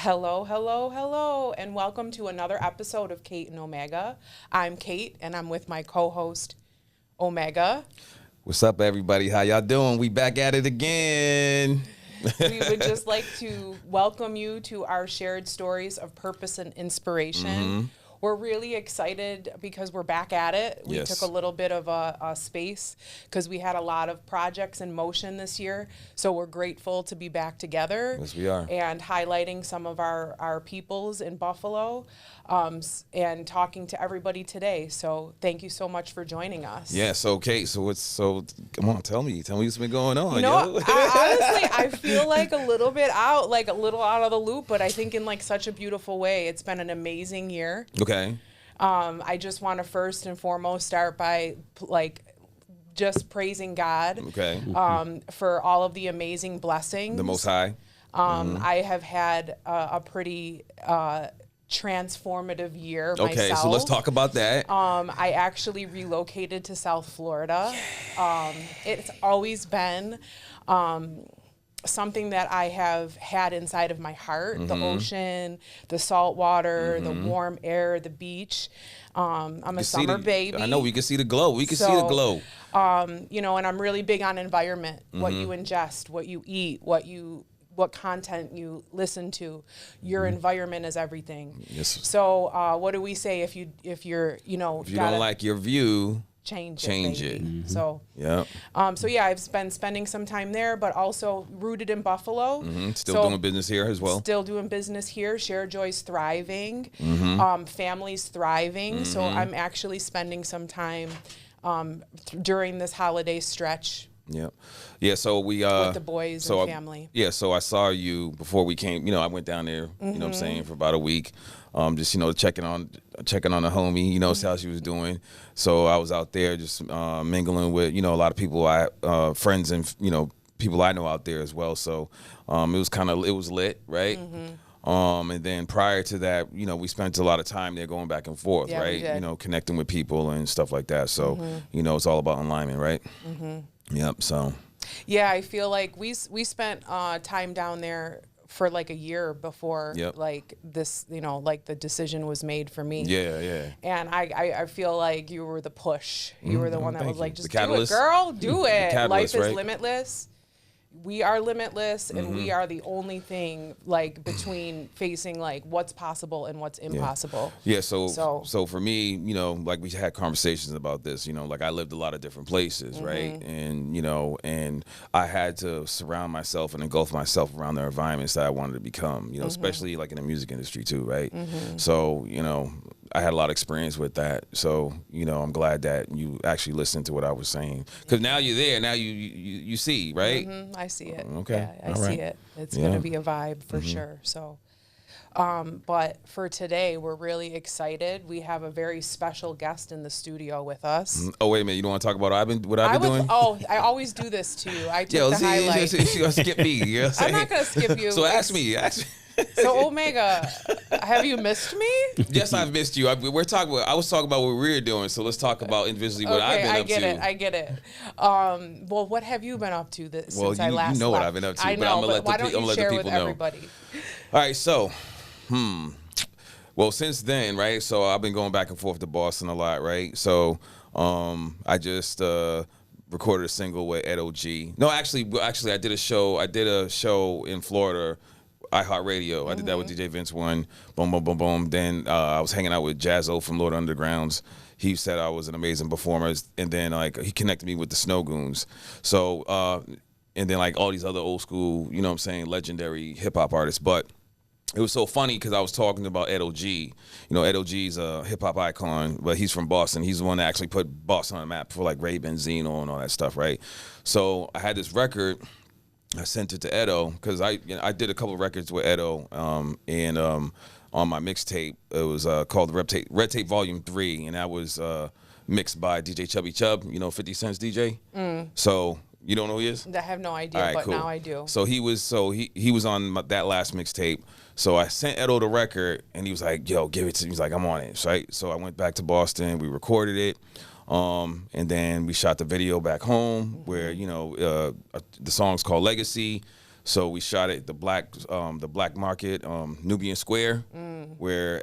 Hello, hello, hello, and welcome to another episode of Kate and Omega. I'm Kate, and I'm with my co-host, Omega. What's up, everybody? How y'all doing? We back at it again. We would just like to welcome you to our shared stories of purpose and inspiration. We're really excited because we're back at it. We Yes. took a little bit of a space because we had a lot of projects in motion this year. So we're grateful to be back together. Yes, we are. And highlighting some of our peoples in Buffalo and talking to everybody today. So thank you so much for joining us. Yes, okay. So come on, tell me what's been going on. You know, yo. honestly, I feel like a little out of the loop, but I think in like such a beautiful way. It's been an amazing year. Okay. I just want to first and foremost start by just praising God Okay. for all of the amazing blessings. The Most High. I have had a pretty transformative year myself. Okay, so let's talk about that. I actually relocated to South Florida. It's always been something that I have had inside of my heart, the ocean, the salt water, the warm air, the beach. I'm a summer baby. I know, we can see the glow. We can see the glow. You know, and I'm really big on environment, what you ingest, what you eat, what content you listen to. Your environment is everything. Yes. So what do we say if you don't like your view, change it. baby. So Yeah. so yeah, I've been spending some time there, but also rooted in Buffalo. Still doing business here as well. Still doing business here. Share Joy's thriving. Families thriving. So I'm actually spending some time during this holiday stretch. Yeah. Yeah, so we with the boys and family. Yeah, so I saw you before we came, I went down there, you know what I'm saying, for about a week. Just, checking on the homie, see how she was doing. So I was out there just mingling with, a lot of people, friends and, people I know out there as well. So it was lit, right? And then prior to that, we spent a lot of time there going back and forth, Yeah, we right? did. Connecting with people and stuff like that. So, it's all about alignment, right? Yep, so. Yeah, I feel like we spent time down there for like a year before like this, like the decision was made for me. Yeah. And I feel like you were the push. You were the one that was like, just The catalyst. do it, girl, do it. Catalyst, Life is right? limitless. We are limitless, and we are the only thing like between facing like what's possible and what's impossible. Yeah, so for me, like we had conversations about this, like I lived a lot of different places, right? And, and I had to surround myself and engulf myself around the environments that I wanted to become, especially like in the music industry too, right? So, I had a lot of experience with that. So, I'm glad that you actually listened to what I was saying. Because now you're there, now you see, right? I see it. Okay. Yeah, I All see right. it. It's going to be a vibe for sure. So, but for today, we're really excited. We have a very special guest in the studio with us. Oh, wait a minute. You don't want to talk about what I've been doing? Oh, I always do this to you. I took the highlight. She's going to skip me. You know what I'm not going to skip you. So ask me. So Omega, have you missed me? Yes, I've missed you. I was talking about what we were doing, so let's talk about individually what I've been up to. I get it. Well, what have you been up to since I last you know left? what I've been up to, I know, but why don't you share with everybody? All right, so, well, since then, right, so I've been going back and forth to Boston a lot, right? So I just recorded a single with Ed O.G. No, actually, I did a show in Florida, iHeartRadio. I did that with DJ Vince One. Boom, boom, boom, boom. Then I was hanging out with Jazzo from Lord Undergrounds. He said I was an amazing performer, and then he connected me with the Snow Goons. So and then all these other old school, legendary hip hop artists. But it was so funny because I was talking about Ed O.G. Ed O.G.'s a hip hop icon, but he's from Boston. He's the one that actually put Boston on the map for Ray Benzino and all that stuff, right? So I had this record. I sent it to Edo because I did a couple of records with Edo, and on my mixtape it was called Red Tape Volume 3, and that was mixed by DJ Chubby Chub, 50 Cent's DJ. So you don't know who he is? I have no idea, right, but cool. now I do. So he was on that last mixtape. So I sent Edo the record, and he was like, "Yo, give it to me." He's like, "I'm on it." Right. So I went back to Boston. We recorded it. And then we shot the video back home where, the song's called Legacy. So we shot at the black market, Nubian Square, where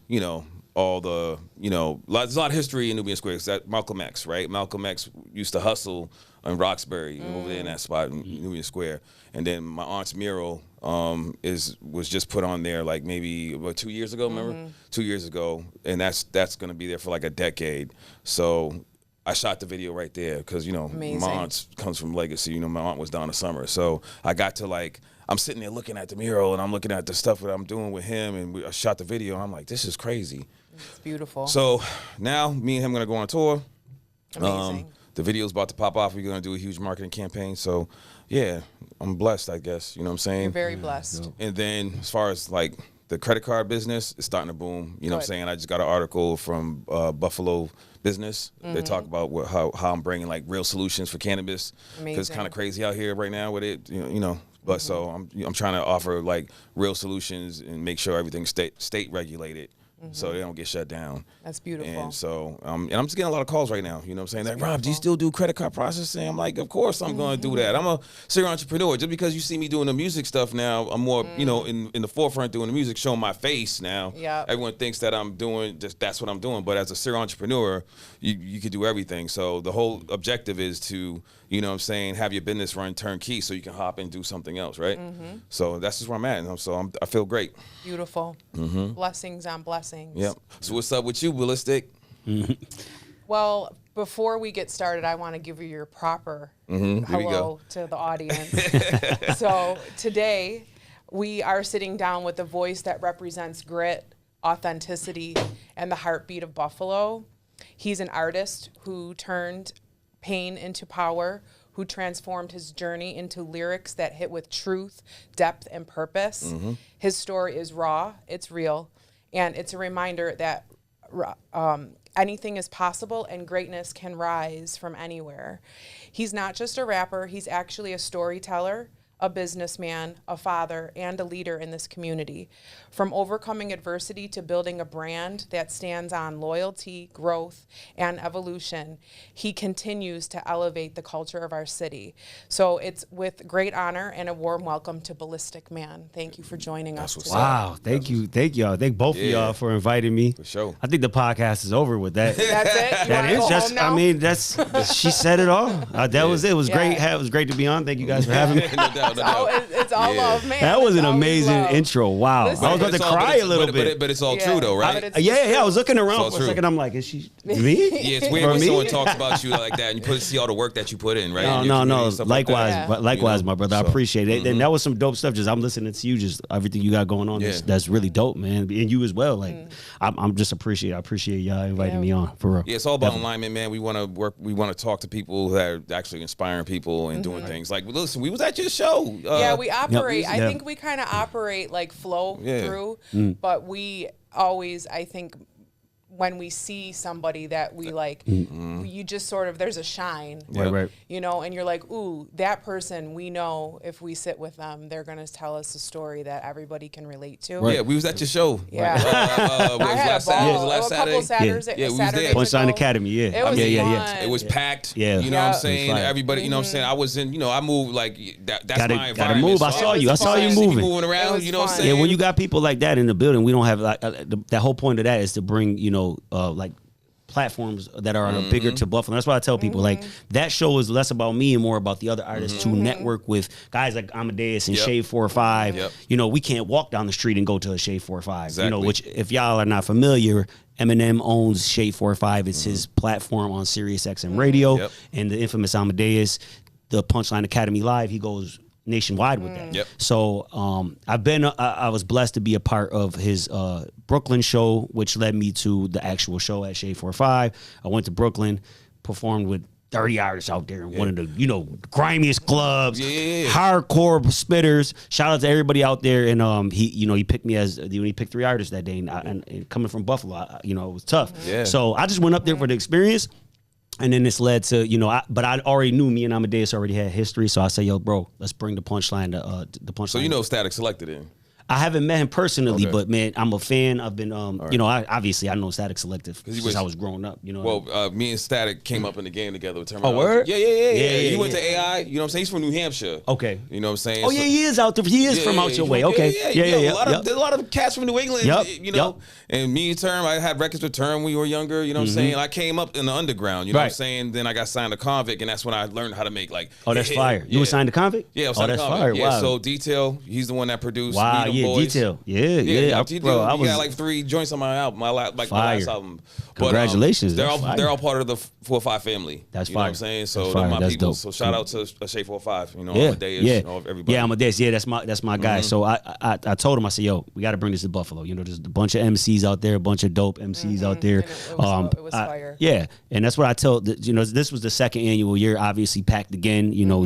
you know, all the, you know, there's a lot of history in Nubian Square. It's that Malcolm X, right? Malcolm X used to hustle in Roxbury, over there in that spot in Nubian Square. And then my aunt's mural was just put on there like maybe 2 years ago. Remember, 2 years ago, and that's gonna be there for like a decade. So I shot the video right there because, you know, Amazing. my aunt comes from legacy. You know, my aunt was Donna Summer, so I got to like. I'm sitting there looking at the mural and I'm looking at the stuff that I'm doing with him, and I shot the video. And I'm like, this is crazy. It's beautiful. So now me and him gonna go on tour. Amazing. The video's about to pop off. We're gonna do a huge marketing campaign. So yeah, I'm blessed, I guess. You know what I'm saying? You're very blessed. And then as far as like the credit card business, it's starting to boom. You know what I'm saying? I just got an article from Buffalo Business. They talk about how I'm bringing like real solutions for cannabis, because it's kind of crazy out here right now with it. You know. But so I'm trying to offer like real solutions and make sure everything's state regulated, so they don't get shut down. That's beautiful. And so and I'm just getting a lot of calls right now. You know what I'm saying? Like, Rob, do you still do credit card processing? I'm like, of course I'm going to do that. I'm a serial entrepreneur. Just because you see me doing the music stuff now, I'm more you know in the forefront doing the music, showing my face now. Yeah. Everyone thinks that I'm doing that's what I'm doing. But as a serial entrepreneur, you could do everything. So the whole objective is to, you know what I'm saying, have your business run turnkey so you can hop and do something else, right? So that's just where I'm at. And so I feel great. Beautiful. Blessings on blessings. Yep. So what's up with you, Balistic? Well, before we get started, I want to give you your proper hello to the audience. So today, we are sitting down with a voice that represents grit, authenticity, and the heartbeat of Buffalo. He's an artist who turned pain into power, who transformed his journey into lyrics that hit with truth, depth, and purpose. His story is raw, it's real, and it's a reminder that anything is possible and greatness can rise from anywhere. He's not just a rapper, he's actually a storyteller, a businessman, a father, and a leader in this community. From overcoming adversity to building a brand that stands on loyalty, growth, and evolution, he continues to elevate the culture of our city. So it's with great honor and a warm welcome to Balistic Man. Thank you for joining us today. Wow, thank you. Thank y'all. Thank both of y'all for inviting me. For sure. I think the podcast is over with that. That's it? You That wanna is go just, home now? I mean, she said it all. That was it. It was great. It was great to be on. Thank you guys for having me. No doubt, no doubt. It's all love, man. That was It's an always amazing love. intro. Wow. Listen, I was about to cry a little bit. But it's all Yeah. true though, But right? it's Yeah, I was looking It's around all for a true. second. I'm like, is she me? Yeah, it's weird For when me? someone talks about you like that and you see all the work that you put in, right? In your No. community and stuff like that. Likewise, Yeah. likewise, You know, my brother. I so, appreciate it. And that was some dope stuff. Just I'm listening to you, just everything you got going on. Yeah. That's really dope, man. And you as well. Like, I'm just appreciate. I appreciate y'all inviting me on for real. Yeah, it's all about alignment, man. We want to work. We want to talk to people that are actually inspiring people and doing things. Like, listen, we was at your show. Yeah, we operate. I Yeah. think we kind of operate like flow through, but we always, I think, when we see somebody that we like, you just sort of, there's a shine, Right. you know, and you're like, ooh, that person, we know if we sit with them, they're going to tell us a story that everybody can relate to. Yeah, we was at your show. Yeah. What was I had last a ball. Saturday? Was it last a couple Saturday? Saturdays, Yeah, we was there. Saturdays Punchline ago. Academy, yeah. It was fun. It was packed. Yeah. You know what I'm Yeah. saying? It was fire. Everybody, you know what I'm saying? I was in, you know, I moved like that's Gotta- my gotta environment. move. I saw you. I saw you moving. Moving It around, was you know what I'm fun. saying? Yeah, when you got people like that in the building, we don't have like that whole point of that is to bring, you know, like platforms that are bigger to Buffalo. That's why I tell people like that show is less about me and more about the other artists to network with guys like Amadeus and Yep. Shade 4 or 5. Yep. You know, we can't walk down the street and go to a Shade 4 or 5. You know, Exactly. which if y'all are not familiar, Eminem owns Shade 4 or 5. It's his platform on Sirius XM Radio. Yep. And the infamous Amadeus, the Punchline Academy Live, he goes nationwide with that. Yep. So I was blessed to be a part of his Brooklyn show, which led me to the actual show at Shade 45. I went to Brooklyn, performed with 30 artists out there in one of the, you know, grimiest clubs, hardcore spitters. Shout out to everybody out there. And he picked me he picked 3 artists that day. And coming from Buffalo, it was tough. Yeah. So I just went up there for the experience. And then this led to, but I already knew me and Amadeus already had history. So I said, yo, bro, let's bring the punchline to the punchline. So you know Static Selected in. I haven't met him personally, Okay. but man, I'm a fan. I've been, you know, obviously I know Static Selective since I was growing up. You know, Well, me and Static came up in the game together with Terminology. word? Yeah. He went to AI. You know what I'm saying? He's from New Hampshire. Okay. You know what I'm saying? Oh yeah, he is out there. He is from out your way. Okay. Yeah. There's a lot of cats from New England. Yep, You know, yep. and me and Term, I had records with Term when we were younger. You know what I'm saying? I came up in the underground. You know what I'm Right. saying? Then I got signed to Convict, and that's when I learned how to make like. Oh, that's fire. You were signed to Convict? Yeah, I was oh, signed to that's Convict. fire. Yeah, Wow. so Detail, he's the one that produced. Wow. Me and Yeah. Boys. Detail. Yeah. Detail. Bro, I He was got like 3 joints on my album, my Fire. last album. Congratulations, But, that's fire. they're all part of the 4-5 family. That's you know what fire. I'm saying? So That's they're fire. my That's people. dope. So shout out to Shay 4-5. You know, Yeah, Amadeus, yeah, everybody. yeah. Amadeus, yeah, that's my guy. So I told him, I said, yo, we got to bring this to Buffalo. You know, there's a bunch of MCs out there, a bunch of dope MCs out there. And it was fire. Yeah, and that's what I tell. You know, this was the second annual year, obviously packed again. You know,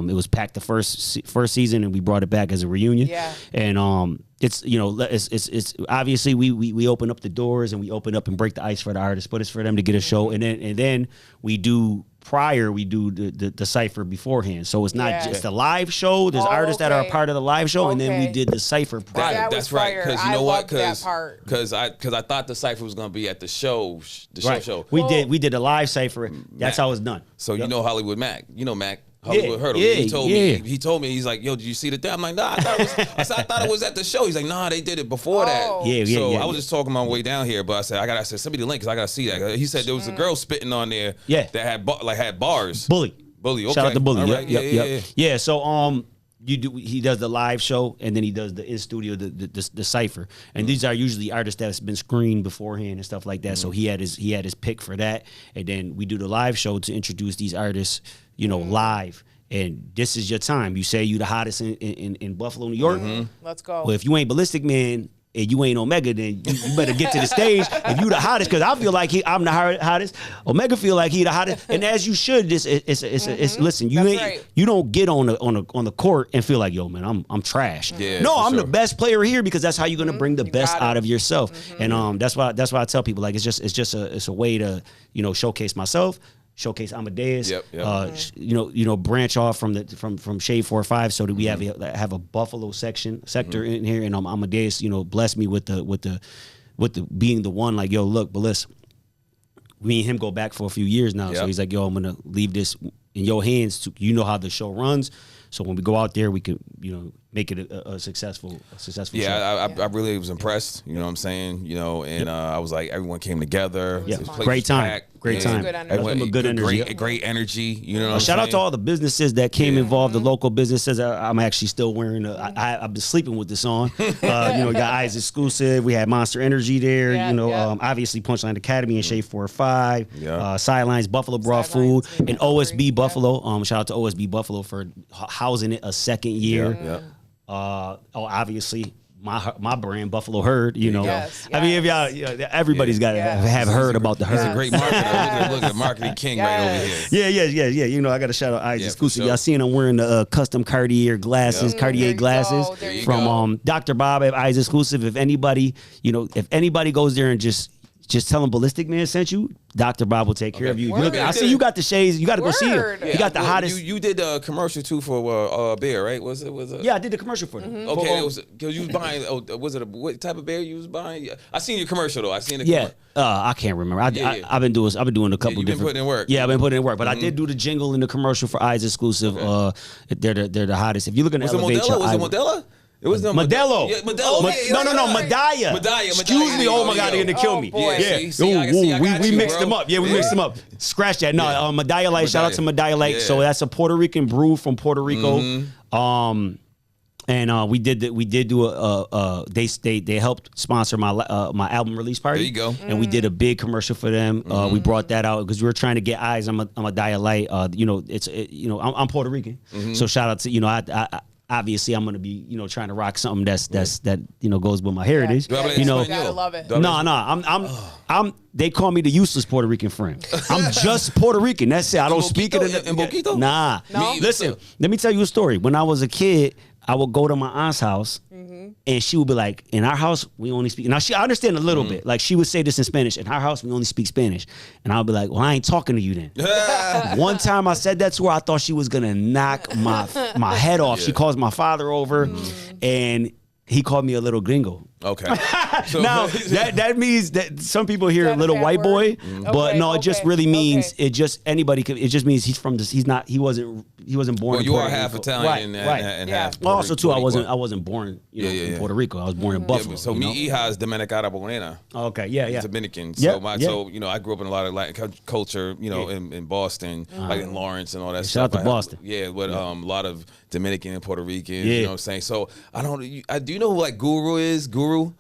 it was packed the first season, and we brought it back as a reunion. Yeah. And it's, you know, it's obviously we open up the doors and we open up and break the ice for the artists, but it's for them to get a show, and then we do the cipher beforehand. So it's not Yeah. just a live show. There's artists that are a okay. part of the live show, and then we Okay. did the cipher prior. That was That's right. fire. Because you I know what? loved that part. Because I thought the cipher was gonna be at the show. Right. Show. We did a live cipher. That's how it's done. So you know Hollywood Mac. You know Mac. Yeah, Hollywood Hurdle. yeah, He told me, he's like, yo, did you see the thing? I'm like, nah, I thought it was at the show. He's like, nah, they did it before that. Oh. Yeah, So yeah. I was just talking my way down here, but I said, send me the link because I gotta see that. He said there was a girl spitting on there. Yeah. That had bars. Bully. Okay. Shout out to Bully. All Yep, right. yep. Yeah. So he does the live show, and then he does the in studio the cipher, and these are usually artists that's been screened beforehand and stuff like that. So he had his pick for that, and then we do the live show to introduce these artists, you know, live. And this is your time. You say you the hottest in Buffalo, New York. Let's go. Well, if you ain't Balistic Man and you ain't Omega, then you better get to the stage. If you the hottest, because I feel like I'm the hottest. Omega feel like he the hottest, and as you should. It's listen. You That's ain't right. you don't get on the court and feel like, yo, man, I'm trash. Yeah, no, for I'm sure. the best player here because that's how you're gonna bring the best got it. out of yourself. And that's why I tell people, like, it's a way to, you know, showcase myself. Showcase Amadeus, Yep. You know, branch off from Shade 4-5, so that we have a Buffalo sector in here, and Amadeus, you know, blessed me with the being the one, like, yo, look, Bliss, me and him go back for a few years now, so Yep. he's like, yo, I'm gonna leave this in your hands. You know how the show runs, so when we go out there, we could, you know, make it a successful show. Yeah, I really was impressed. You know what I'm saying? You know, and I was like, everyone came together. Yeah. This place Great was time. packed. Great And time. Good energy. everyone- Good energy. Great energy. You know what I'm Shout out saying? to all the businesses that came involved, the local businesses. I'm actually still wearing. I've been sleeping with this on. You know, we got Eyes Exclusive. We had Monster Energy there. Yeah, you know, yeah. obviously Punchline Academy and Shade 4-5. Yeah. Sidelines Buffalo Brought Sidelines, Food, and yeah. OSB Buffalo. Shout out to OSB Buffalo for housing it a second year. Yeah. Obviously. My brand, Buffalo Herd, you know. Yes, I mean, if y'all, everybody's got to have heard about the He's herd. a great marketer. Look at marketing king right over here. Yeah. You know, I got to shout out Eyes Yeah, Exclusive. for sure. Y'all seen I'm wearing the custom Cartier glasses, There Cartier you glasses go, there you from go. Dr. Bob at Eyes Exclusive. If anybody goes there and just tell them Balistic Man sent you, Dr. Bob will take care of you. Word. Look, I see you got the shades. You got to go see him. Word. You got the Well, hottest. You did a commercial too for beer, right? Was it? Yeah, I did the commercial for them. Okay, it was because you was buying. Was it what type of beer you was buying? Yeah. I seen your commercial though. I seen the Yeah, I can't remember. Yeah. I've been doing a couple you've been different. putting in work. Yeah, I've been putting in work, but I did do the jingle in the commercial for Eyes Exclusive. They're the hottest. If you look in the Was it elevator, Modelo? Was it Modelo? It was no Modelo. Yeah, Modelo. No, Medalla. Medalla. Excuse me. Oh my God, they're gonna kill me. boy. Yeah. See, I got we you, mixed bro. them up. Yeah, we mixed them up. Scratch that. No, Medalla Light. Shout out to Medalla Light. Yeah. So that's a Puerto Rican brew from Puerto Rico. And we did do they helped sponsor my album release party. There you go. And we did a big commercial for them. We brought that out because we were trying to get eyes on a dialite. You know, I'm Puerto Rican, so shout out to I obviously I'm gonna be trying to rock something that goes with my heritage. Do I hablas You know, español? Gotta love it. Do I hablas- no, I'm. They call me the useless Puerto Rican friend. I'm just Puerto Rican. That's it. I don't speak it. En poquito? Nah. No? Listen, let me tell you a story. When I was a kid, I would go to my aunt's house, and she would be like, "In our house, we only speak." Now I understand a little bit. Like she would say this in Spanish. In our house, we only speak Spanish, and I'd be like, "Well, I ain't talking to you then." One time I said that to her, I thought she was gonna knock my head off. She calls my father over, and He called me a little gringo. Okay. So, Now that means that some people hear Is that a little bad white boy, word? but no, it just really means okay. it just anybody could. It just means he's from this. He wasn't born. well, in you Puerto are half Rico. Italian right. and Yeah. half. Well, also too, I Boricua. wasn't born in Yeah. Puerto Rico. I was born in Yeah, Buffalo. so you know? mi hija is Dominicana Bonena. Okay, yeah. Dominican. Yeah, So so you know, I grew up in a lot of Latin culture, you know, in Boston, like in Lawrence and all that Shout stuff. out to Boston. Yeah, but a lot of Dominican and Puerto Rican, Yeah. you know what I'm saying? So I don't do you know who like Guru is? Guru?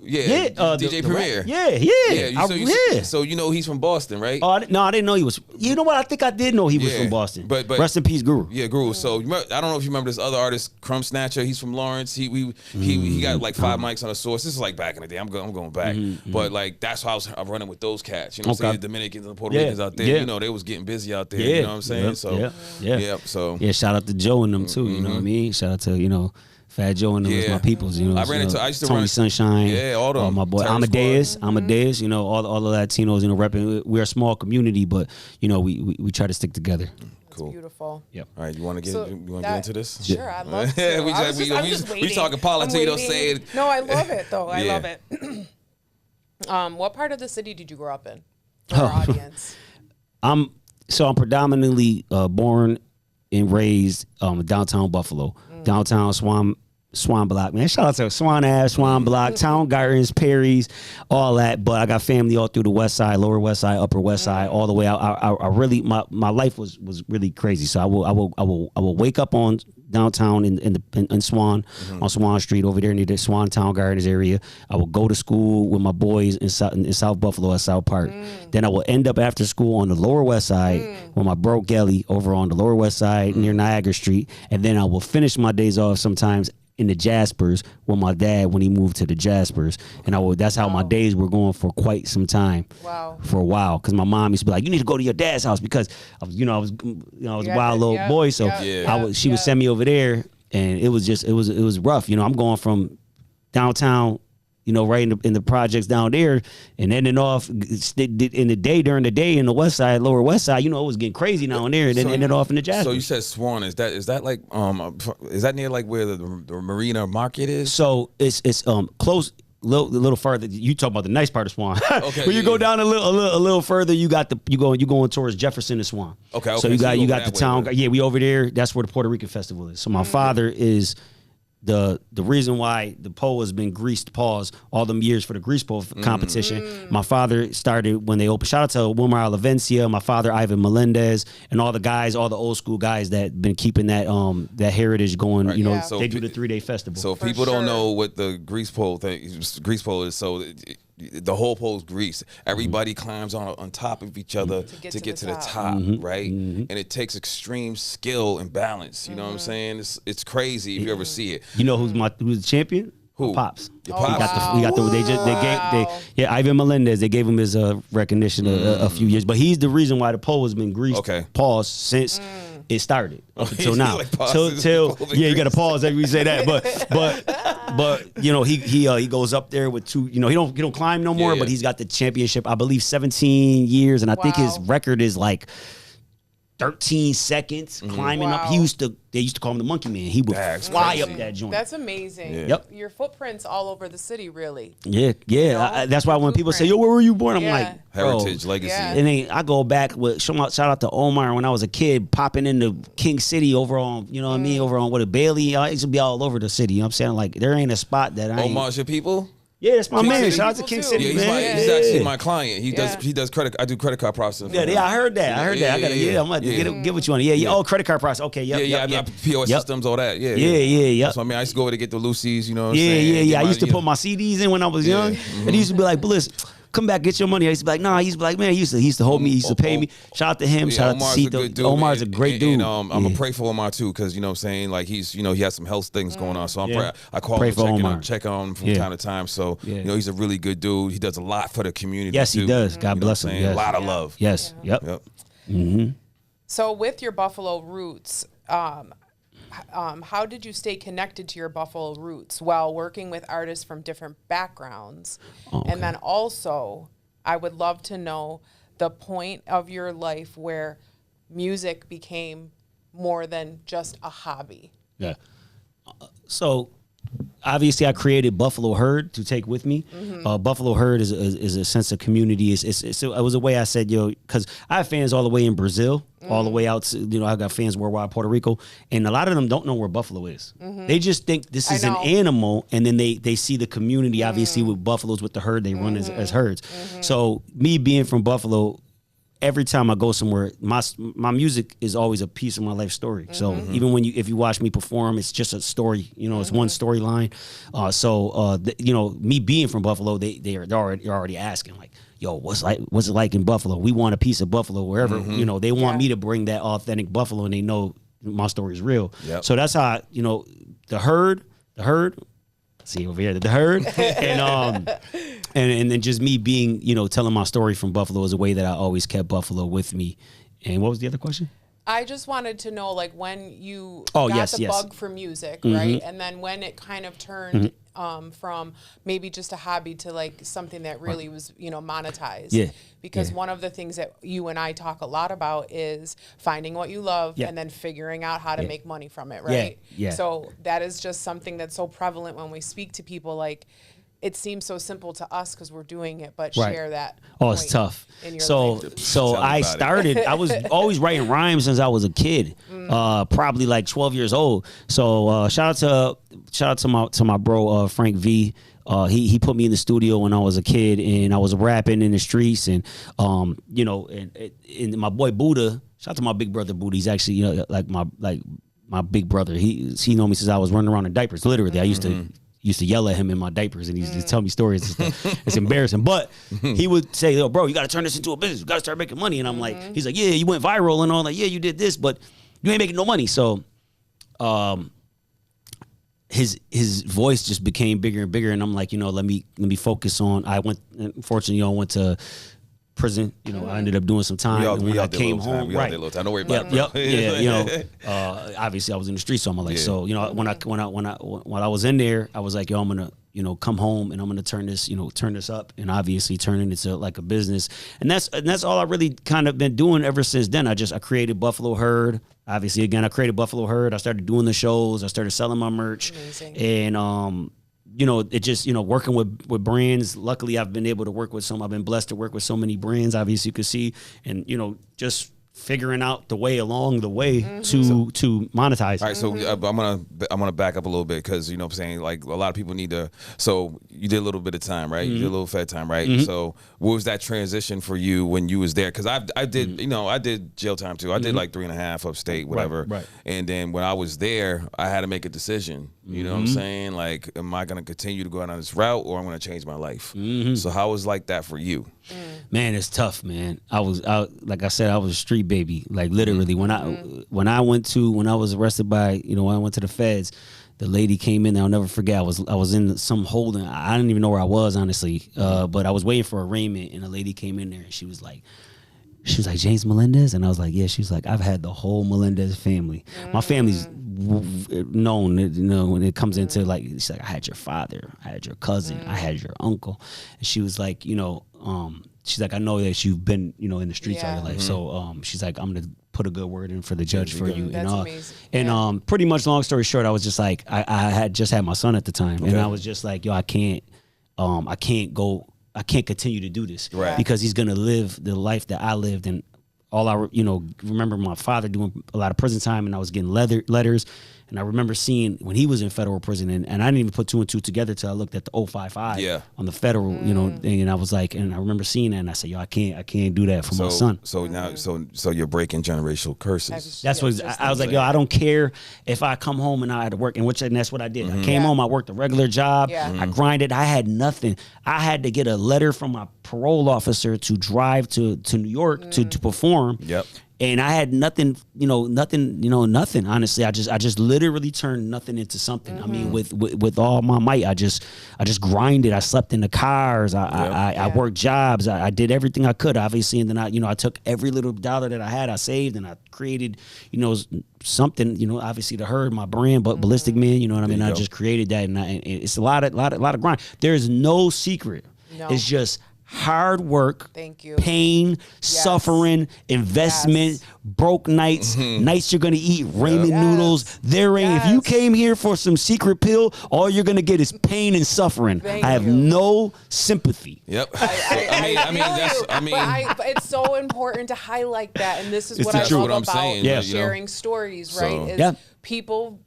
Yeah. DJ Premier. So you know he's from Boston, right? Oh, no, I didn't know he was. You know what? I think I did know he was from Boston. But rest in peace, Guru. Yeah, Guru. So I don't know if you remember this other artist, Crumb Snatcher. He's from Lawrence. He got like 5 mics on a source. This is like back in the day. I'm going back. But like that's how I'm running with those cats. You know what I'm saying? The Dominicans and the Puerto Ricans out there. Yeah. You know, they was getting busy out there. Yeah. You know what I'm saying? Yep. So Yeah, shout out to Joe and them too. You know what I mean? Shout out to Fat Joe and them is my peoples. You know, I used to Tony run Sunshine. Yeah, all them. My boy Terror Amadeus. You know, all the Latinos. You know, repping. We're a small community, but you know, we try to stick together. Cool. Beautiful. Yep. All right, you want to get into this? Sure, I'd love to. I'm just waiting. We talking politics, you don't say it. No, I love it though. I love it. What part of the city did you grow up in? For our audience. I'm predominantly born and raised downtown Buffalo, downtown Swan Block, man. Shout out to Swan Ave, Swan Block, Town Gardens, Perry's, all that. But I got family all through the West Side, Lower West Side, Upper West Side, all the way out. I really my life was really crazy. So I will wake up on downtown in Swan, on Swan Street over there near the Swan Town Gardens area. I will go to school with my boys in South Buffalo at South Park. Then I will end up after school on the Lower West Side with my bro Gelly over on the Lower West Side near Niagara Street. And then I will finish my days off sometimes in the Jaspers with my dad when he moved to the Jaspers, and that's how my days were going for quite some time. Wow. For a while, because my mom used to be like, "You need to go to your dad's house," because I was a wild little boy, so she would send me over there, and it was rough. You know, I'm going from downtown, right in the projects down there, and ending off in the day during the day in the West Side, Lower West Side. It was getting crazy down there, and then ended off in the Jaspers. So you said Swan. Is that like is that near like where the Marina Market is? So it's close. A little further, you talk about the nice part of Swan. Okay, when you go down a little further, you going towards Jefferson and Swan. Okay. So you got the town. Yeah, we over there. That's where the Puerto Rican festival is. So my father is the reason why the pole has been greased paws all them years for the grease pole competition. My father started when they opened. Shout out to Wilmar Alavencia, my father Ivan Melendez, and all the old school guys that been keeping that heritage going. Right. They do the 3-day festival. So if people don't know what the grease pole is, so the whole pole's grease. Everybody climbs on top of each other to get to the top, right? And it takes extreme skill and balance. You know what I'm saying? It's crazy if you ever see it. You know who's the champion? Who? Pops. Your Pops. He got the Ivan Melendez. They gave him his recognition a few years, but he's the reason why the pole has been greased. Paused since it started up until now. Like you got to pause every we say that, but he goes up there with two. He don't climb no more, but he's got the championship. I believe 17 years, and I think his record is like 13 seconds climbing up. They used to call him the Monkey Man. He would fly up that joint. That's amazing. Yeah. Yep. Your footprints all over the city, really. Yeah. That's why when people say, "Yo, where were you born?" I'm like, heritage, legacy. Yeah. And then I go back with shout out to Omar when I was a kid, popping into King City over on, over on Bailey. I used to be all over the city. You know what I'm saying? Like there ain't a spot that I ain't. Omar's your people? Yeah, that's my King man. City Shout out to King City, he's man. He's actually my client. He does credit. I do credit card processing. I heard that. I gotta. I'm gonna get what you want. Yeah. Oh, credit card process. Okay. Yep. I POS systems, all that. Yeah. So I mean, I used to go over to get the Lucy's. You know what I'm saying? Yeah. I used to put my CDs in when I was young, and he used to be like, "Bliss, come back, get your money." I used to be like, "Nah." He used to be like, "Man, he used to hold me. He used to pay me." Shout out to him. Shout out to Cito. Omar's a great dude. I'm gonna pray for Omar too, because you know what I'm saying, like he has some health things going on. So I call him, check on him from time to time. So he's a really good dude. He does a lot for the community. Yes, he does. God bless him. A lot of love. Yes. Yep. So with your Buffalo roots, how did you stay connected to your Buffalo roots while working with artists from different backgrounds? And then also, I would love to know the point of your life where music became more than just a hobby. Yeah. So obviously I created Buffalo Herd to take with me. Buffalo Herd is a sense of community. It was a way I said, because I have fans all the way in Brazil, all the way out to, I got fans worldwide, Puerto Rico, and a lot of them don't know where Buffalo is. They just think this is an animal, and then they see the community, obviously with buffaloes, with the herd, they run as herds. So me being from Buffalo, every time I go somewhere, my music is always a piece of my life story. So even if you watch me perform, it's just a story. It's one storyline. Me being from Buffalo, they're already asking like, yo, what's it like in Buffalo? We want a piece of Buffalo wherever. They want me to bring that authentic Buffalo, and they know my story is real. Yep. So that's how the herd. See over here, the herd, and then just me being, telling my story from Buffalo is a way that I always kept Buffalo with me. And what was the other question? I just wanted to know, like, when you got the bug for music, right? And then when it kind of turned from maybe just a hobby to like something that really was, monetized. Yeah. Because one of the things that you and I talk a lot about is finding what you love and then figuring out how to make money from it, right? Yeah. So that is just something that's so prevalent when we speak to people. Like, it seems so simple to us because we're doing it, but share that. Oh, it's tough. So I started, I was always writing rhymes since I was a kid, probably like 12 years old. So shout out to my bro, Frank V. He put me in the studio when I was a kid, and I was rapping in the streets, and and my boy Buddha, shout out to my big brother Buddha. He's actually like my big brother. He know me since I was running around in diapers. Literally, I used to yell at him in my diapers, and he used to tell me stories and stuff. It's embarrassing. But he would say, yo, bro, you got to turn this into a business. You got to start making money. And I'm like, he's like, yeah, you went viral and all that. Yeah, you did this, but you ain't making no money. So his voice just became bigger and bigger. And I'm like, let me focus on, unfortunately, I went to prison. I ended up doing some time. When I came home, don't worry about it. Obviously I was in the streets, so I'm like, when I was in there, I was like, yo, I'm gonna, come home and I'm gonna turn this up, and obviously turn it into like a business. And that's all I really kind of been doing ever since then. I created Buffalo Herd. Obviously, again, I created Buffalo Herd. I started doing the shows. I started selling my merch. Amazing. And it just, working with brands. Luckily, I've been able to work with I've been blessed to work with so many brands, obviously you could see, and, just figuring out the way along the way to monetize. All right, so I'm gonna back up a little bit, because what I'm saying, like, a lot of people need to. So you did a little bit of time, right? You did a little Fed time, right? So what was that transition for you when you was there? Because I did I did jail time too. I did like 3.5 upstate, whatever. Right. And then when I was there, I had to make a decision. You know what I'm saying? Like, am I gonna continue to go down this route, or I'm gonna change my life? So how was like that for you? Man, it's tough, man. Like I said, I was a street baby. Like, literally, when I was arrested by, when I went to the feds, the lady came in there. I'll never forget. I was in some holding. I didn't even know where I was, honestly. But I was waiting for arraignment, and a lady came in there, and she was like, James Melendez? And I was like, yeah. She was like, I've had the whole Melendez family. My family's known, when it comes into, like, she's like, I had your father, I had your cousin, I had your uncle. And she was like, she's like, I know that you've been, in the streets all your life. So she's like, I'm going to put a good word in for the judge for you. That's amazing. And pretty much, long story short, I was just like, I had just had my son at the time. And I was just like, yo, I can't continue to do this, because he's going to live the life that I lived. And all I, remember my father doing a lot of prison time, and I was getting letters. And I remember seeing when he was in federal prison, and I didn't even put two and two together till I looked at the 055 on the federal, thing. And I was like, and I remember seeing that, and I said, yo, I can't do that for my son. So now, so you're breaking generational curses. That's what I was like, yo, I don't care if I come home and I had to work, and that's what I did. I came home, I worked a regular job, I grinded, I had nothing. I had to get a letter from my parole officer to drive to New York to perform. Yep. And I had nothing, nothing. Honestly, I just literally turned nothing into something. I mean, with all my might, I just grinded. I slept in the cars. I worked jobs. I did everything I could, obviously. And then I took every little dollar that I had, I saved, and I created, something. Obviously the Herd, my brand, but Balistic Man. You know what I mean? I just created that, and it's a lot of grind. There is no secret. No. It's just hard work, Thank you. pain, suffering, investment, broke nights, nights you're gonna eat ramen noodles. There ain't. If you came here for some secret pill, all you're gonna get is pain and suffering. Thank I have you. no sympathy. Yep. But it's so important to highlight that, and this is what I love about sharing stories, right? Is people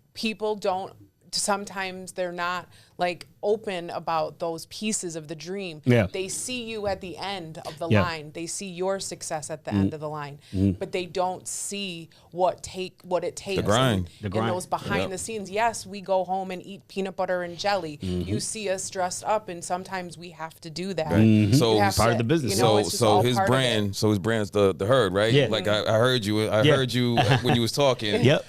don't. Sometimes they're not like open about those pieces of the dream. Yeah. They see you at the end of the line. They see your success at the end of the line, but they don't see what it takes. The grind. And those behind the scenes. Yes, we go home and eat peanut butter and jelly. You see us dressed up, and sometimes we have to do that. Right. So it's part of the business. You know, so his brand's the herd, right? Yeah. Like I heard you when you was talking. Yep.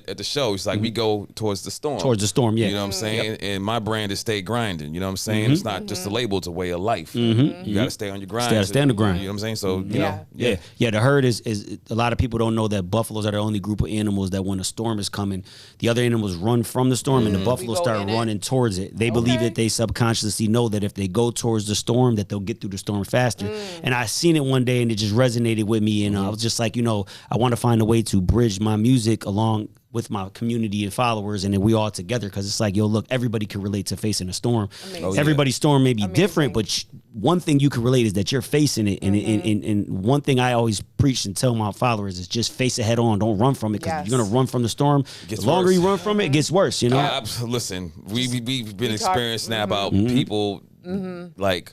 At the show, it's like we go towards the storm. Towards the storm, yeah. You know what I'm saying? And my brand is stay grinding. You know what I'm saying? It's not just a label; it's a way of life. You got to stay on your grind. Stay on the grind. You know what I'm saying? So you know, The herd is a lot of people don't know that buffaloes are the only group of animals that when a storm is coming, the other animals run from the storm and the buffalo start running towards it. They believe that they subconsciously know that if they go towards the storm, that they'll get through the storm faster. And I seen it one day and it just resonated with me. And I was just like, I want to find a way to bridge my music along with my community and followers, and then we all together, because it's like, look, everybody can relate to facing a storm. Everybody's storm may be different, but one thing you can relate is that you're facing it. And one thing I always preach and tell my followers is just face it head on. Don't run from it, because you're gonna run from the storm. The longer you run from it, it gets worse. Listen, we've been experiencing that about people like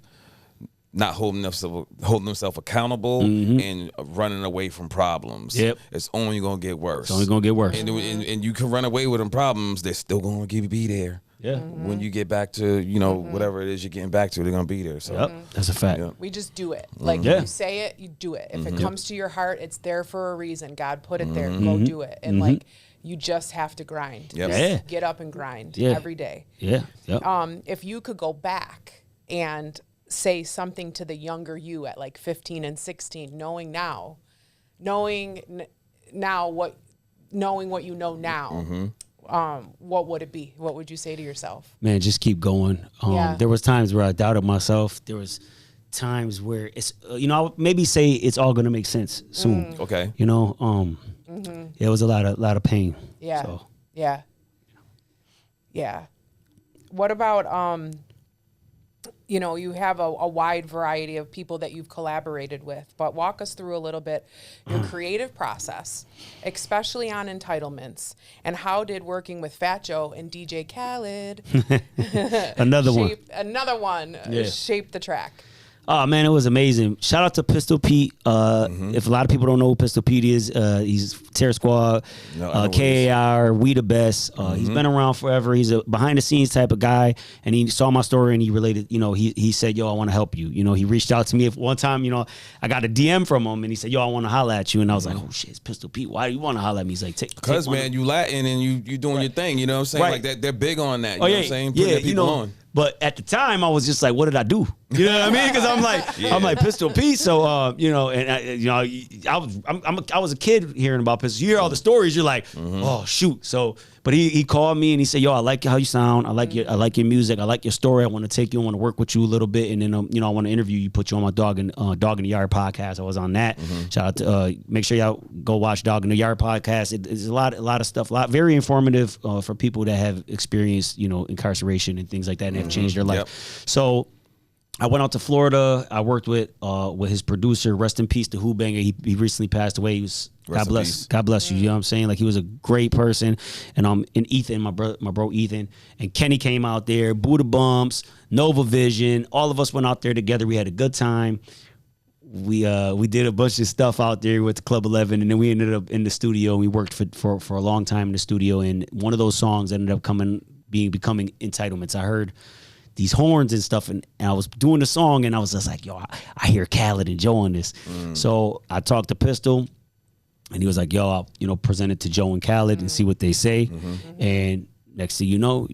not holding themselves accountable and running away from problems. It's only gonna get worse. It's only gonna get worse. And you can run away with them problems. They're still gonna be there. When you get back to whatever it is you're getting back to, they're gonna be there. So that's a fact. We just do it. Like you say it, you do it. If it comes to your heart, it's there for a reason. God put it there. Go do it. And like you just have to grind. Just get up and grind every day. If you could go back and say something to the younger you at like 15 and 16, knowing what you know now, what would it be? What would you say to yourself? Man, just keep going. There was times where I doubted myself. There was times where it's, I would maybe say it's all gonna make sense soon. Okay. It was a lot of pain. Yeah. So. Yeah. What about you have a wide variety of people that you've collaborated with, but walk us through a little bit your creative process, especially on entitlements, and how did working with Fat Joe and DJ Khaled another one shape the track? Oh man, it was amazing. Shout out to Pistol Pete. If a lot of people don't know who Pistol Pete is, he's Terror Squad, KAR, We the Best. He's been around forever. He's a behind the scenes type of guy, and he saw my story and he related. He said, "Yo, I want to help you." He reached out to me one time. I got a DM from him and he said, "Yo, I want to holla at you." And I was like, "Oh shit, it's Pistol Pete. Why do you want to holla at me?" He's like, "Because man, you Latin and you doing your thing." You know what I'm saying? Right. Like that, they're big on that. You know what I'm saying? Putting their people on. But at the time, I was just like, "What did I do?" You know what I mean? Because I'm like Pistol Pete. So I was a kid hearing about Pistol. You hear all the stories, you're like, "Oh shoot!" So, but he called me and he said, "Yo, I like how you sound. I like your music. I like your story. I want to take you. I want to work with you a little bit, and then I want to interview you. Put you on my Dog in the Yard podcast. I was on that. Shout out to make sure y'all go watch Dog in the Yard podcast. It's a lot of stuff. Very informative for people that have experienced incarceration and things like that and have changed their life. So I went out to Florida. I worked with his producer, rest in peace, the Who Banger. He recently passed away. He was God bless you. You know what I'm saying? Like, he was a great person. And Ethan, my bro Ethan, and Kenny came out there. Buddha Bumps, Nova Vision. All of us went out there together. We had a good time. We did a bunch of stuff out there with Club 11, and then we ended up in the studio. And we worked for a long time in the studio. And one of those songs ended up becoming Entitlements. I heard these horns and stuff, and I was doing the song, and I was just like, "Yo, I hear Khaled and Joe on this." So I talked to Pistol, and he was like, "Yo, I'll present it to Joe and Khaled and see what they say." And next thing you know,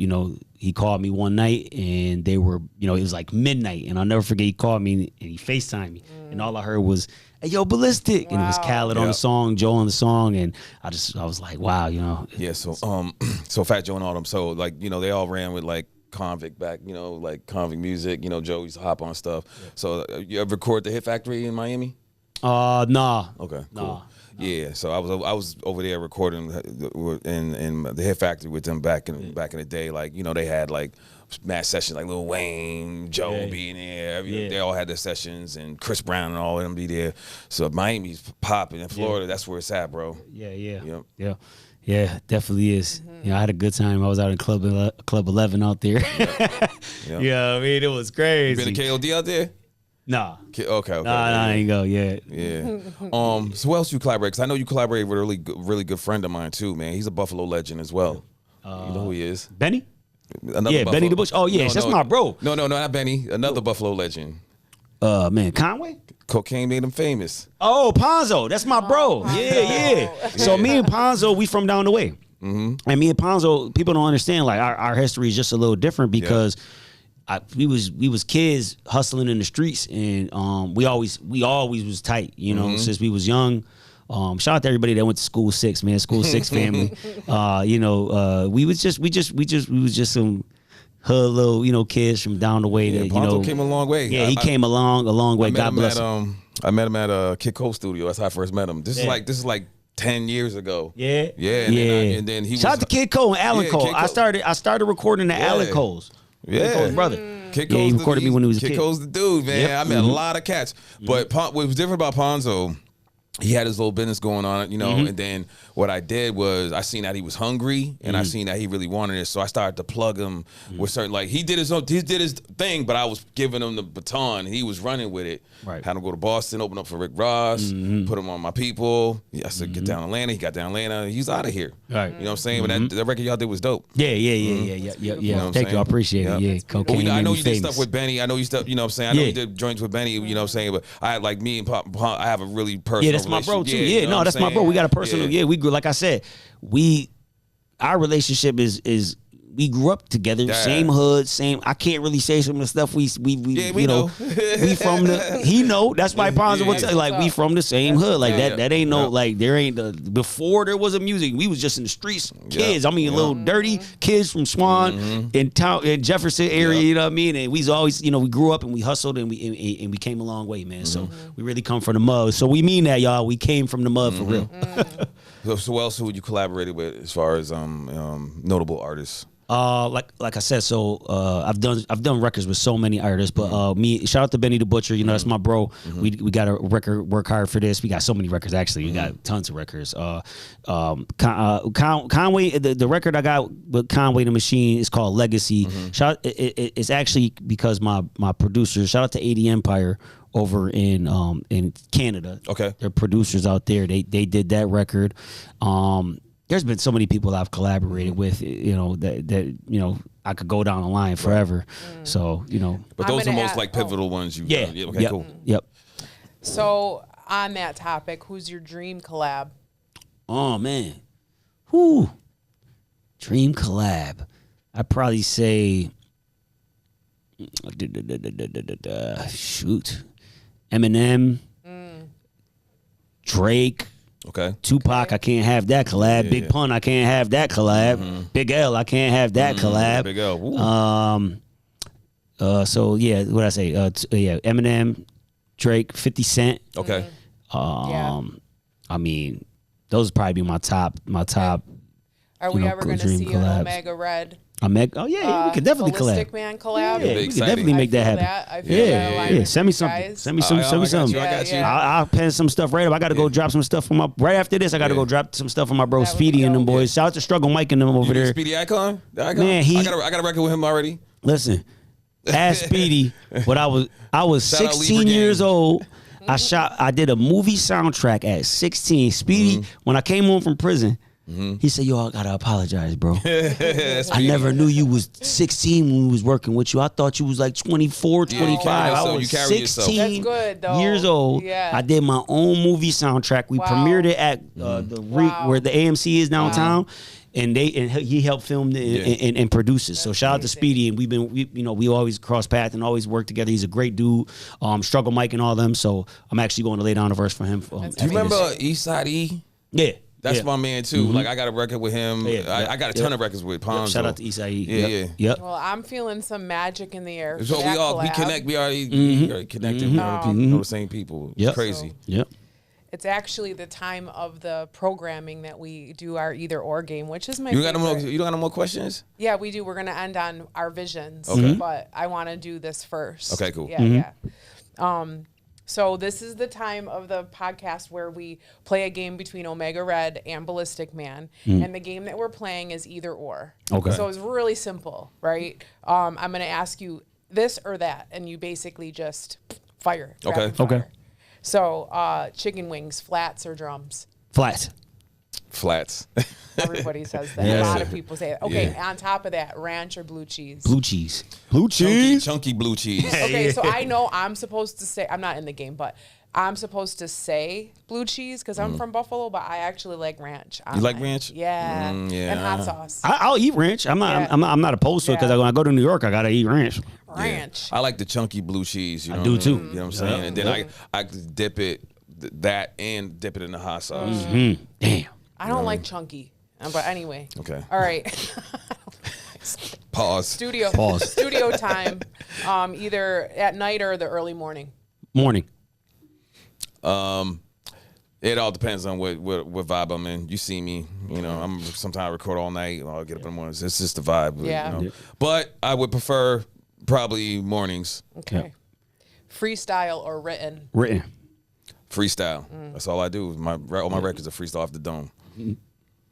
he called me one night, and they were, it was like midnight, and I'll never forget. He called me and he FaceTimed me, and all I heard was, "Hey, yo, Balistic," and it was Khaled on the song, Joe on the song, and I was like, wow, Yeah. So Fat Joe and all them. So like, they all ran with like Convict back, like Convict music. Joe used to hop on stuff. Yeah. So you ever record the Hit Factory in Miami? Nah. Okay, cool. Nah. Yeah, so I was over there recording in the Hit Factory with them back in the day. Like they had like mad sessions, like Lil Wayne, Joe being there. They all had their sessions, and Chris Brown and all of them be there. So Miami's popping. In Florida, that's where it's at, bro. Yeah, definitely is. I had a good time. I was out in Club 11 out there. Yeah, I mean, it was crazy. You been to KOD out there? Nah. Okay. Nah, I ain't go. Yeah. So what else you collaborate? Because I know you collaborate with a really good friend of mine too, man. He's a Buffalo legend as well. You know who he is? Benny? Another Buffalo. Benny the Bush. Oh, yeah, that's my bro. No, not Benny. Another Buffalo legend. Man, Conway? Cocaine made him famous. Oh, Ponzo. That's my bro. Yeah. So me and Ponzo, we from down the way. And me and Ponzo, people don't understand, like, our history is just a little different because we was kids hustling in the streets, and we always was tight, since we was young. Shout out to everybody that went to School 6, man. School 6 family. We was just some hood little, kids from down the way. That Ponzo came a long way. Yeah, he came a long way. God bless him. I met him at Kid Cole studio. That's how I first met him. This is like 10 years ago. Yeah. And then he shout out to Kid Cole and Alan Cole. I started recording the Alan Coles. Yeah. Cole's brother. Kid Cole's he recorded me when he was a kid. Kid Cole's the dude, man. I met a lot of cats. But what was different about Ponzo, he had his little business going on, and then what I did was I seen that he was hungry, and I seen that he really wanted it, so I started to plug him with certain, like, he did his thing, but I was giving him the baton, and he was running with it. Right. Had him go to Boston, open up for Rick Ross, put him on my people. I said, get down to Atlanta. He got down to Atlanta. He's out of here. Right. You know what I'm saying? But that record y'all did was dope. Yeah. Thank you. I appreciate it. Yeah, cocaine. I know you famous. did stuff with Benny. I know you stuff. You know what I'm saying? I know you did joints with Benny. You know what I'm saying? But I had, like, me and Pop. I have a really personal. Yeah, that's my bro too. Yeah, no, that's my bro. We got a personal. Yeah, we grew. Like I said, our relationship is. We grew up together, same hood, same. I can't really say some of the stuff we know. We from the. He know. That's why Ponzo would tell you, like, we from the same hood. Like that ain't no like there ain't before there was a music. We was just in the streets, kids. I mean, little dirty kids from Swan in town in Jefferson area. You know what I mean? And we always we grew up and we hustled and we came a long way, man. So we really come from the mud. So we mean that, y'all. We came from the mud for real. So who else would you collaborated with as far as notable artists? Like I said, so I've done records with so many artists, but shout out to Benny the Butcher, that's my bro. We got a record, Work Hard for This. We got so many records actually. We got tons of records. Conway, the record I got with Conway the Machine is called Legacy. It's actually because my producer, shout out to 80 Empire over in Canada. Okay, they're producers out there. They did that record. There's been so many people I've collaborated with, that I could go down the line forever. So, But those are most like pivotal ones you've done. Okay, cool. Yep. So on that topic, who's your dream collab? Oh man. Whoo. Dream collab. I'd probably say shoot. Eminem. Drake. Okay. Tupac, I can't have that collab. Big Pun, I can't have that collab. Big L, I can't have that collab. Big L. So yeah, what I say? Eminem, Drake, 50 Cent. Okay. I mean, those would probably be my top. Are we ever going to see an Omega Red? We could definitely Balistic collab. Man collab. Yeah, we could definitely make that happen. I feel that. Send me something. Send me something. I got you. I'll pen some stuff right up. I got to go drop some stuff from right after this. I got to go drop some stuff from my bro Speedy and them boys. Shout out to Struggle Mike and them over there. Speedy Icon? Man, I got a record with him already. Listen, ask Speedy. But I was 16 years old. I did a movie soundtrack at 16. Speedy, when I came home from prison. He said, yo, I gotta apologize, bro. I never knew you was 16 when we was working with you. I thought you was like 24, 25. I was 16 years old. Yeah. I did my own movie soundtrack. We premiered it at where the AMC is downtown. And he helped film and produce it. So shout out to Speedy, and we always cross paths and always work together. He's a great dude. Struggle Mike and all them. So I'm actually going to lay down a verse for him. Do you remember Eastside E? Yeah. That's my man too. Like I got a record with him. I got a ton of records with Ponzo. Shout out to Isai. Yeah. Yep. Well, I'm feeling some magic in the air. So we connect. We already connected. We know the same people. It's crazy. Yep. It's actually the time of the programming that we do our either or game, which is my You favorite. don't got no more questions? Yeah, we do. We're going to end on our visions, but I want to do this first. Okay, cool. Yeah. So this is the time of the podcast where we play a game between Omega Red and Balistic Man, and the game that we're playing is either or. Okay. So it's really simple, right? I'm going to ask you this or that, and you basically just fire. Okay. Okay. So chicken wings, flats or drums? Flats. Flats. Everybody says that. A lot of people say that. Okay, on top of that, ranch or blue cheese? Blue cheese. Blue cheese. Chunky blue cheese. Okay, so I know I'm supposed to say, I'm not in the game, but I'm supposed to say blue cheese because I'm from Buffalo, but I actually like ranch. You like ranch? Yeah. Yeah. And hot sauce. I'll eat ranch. I'm not. Yeah. I'm not opposed to it because when I go to New York, I gotta eat ranch. Ranch. I like the chunky blue cheese. You know do what I mean? too. You know what I'm saying? And then I dip it, that and dip it in the hot sauce. Damn. I don't like chunky. But anyway. Okay. All right. Pause. Studio. Pause. Studio time. Either at night or the early morning. Morning. It all depends on what vibe I'm in. You see me, you know, I'm sometimes I record all night. I'll get up in the mornings. It's just the vibe. Yeah. You know? But I would prefer probably mornings. Okay. Freestyle or written? Written. Freestyle. That's all I do. All my records are freestyle off the dome.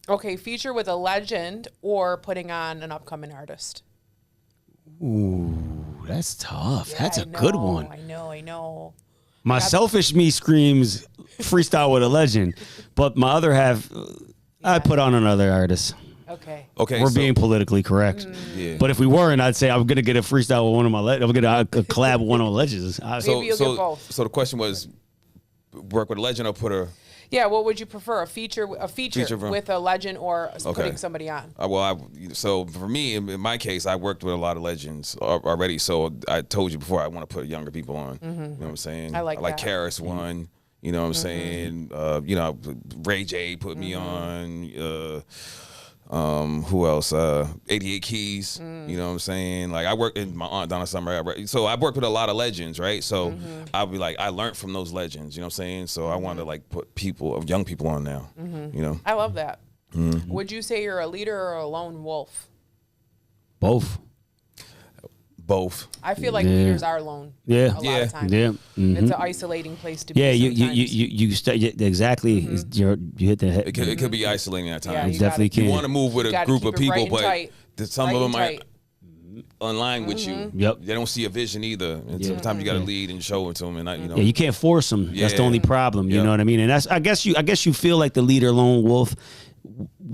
Okay, feature with a legend or putting on an upcoming artist? Ooh, that's tough. Yeah, That's I a good know, one. I know. My selfish me screams freestyle with a legend, but my other half, I put on another artist. Okay. Okay. We're so, being politically correct. Yeah. But if we weren't, I'd say I'm gonna get a freestyle with one of my. I'm gonna collab with one of my legends. Maybe you'll get both. So the question was, work with a legend or put a. Yeah, what would you prefer? A feature from- with a legend or putting somebody on? So for me, in my case, I worked with a lot of legends already. So I told you before, I want to put younger people on. You know what I'm saying? I like that. Karis one. You know what I'm saying? You know, Ray J put me on. Who else? 88 Keys. You know what I'm saying? Like I worked in my aunt Donna Summer. So I worked with a lot of legends, right? So I'll be like, I learned from those legends. You know what I'm saying? So I want to like put young people on now. You know? I love that. Would you say you're a leader or a lone wolf? Both. Both. I feel like leaders are alone. Yeah. A lot of times. Yeah. It's an isolating place to be. Yeah, sometimes. exactly. You hit the head. It could be isolating at Yeah, times. you Definitely gotta- can. You want to move with a gotta group keep of it right people, and tight. but some Right of and them are tight. online with you. Yep. They don't see a vision either. And sometimes you got to lead and show it to them, and you know. Yeah, you can't force them. That's the Yeah. only problem. You Yep. know what I mean? And that's I guess you feel like the leader lone wolf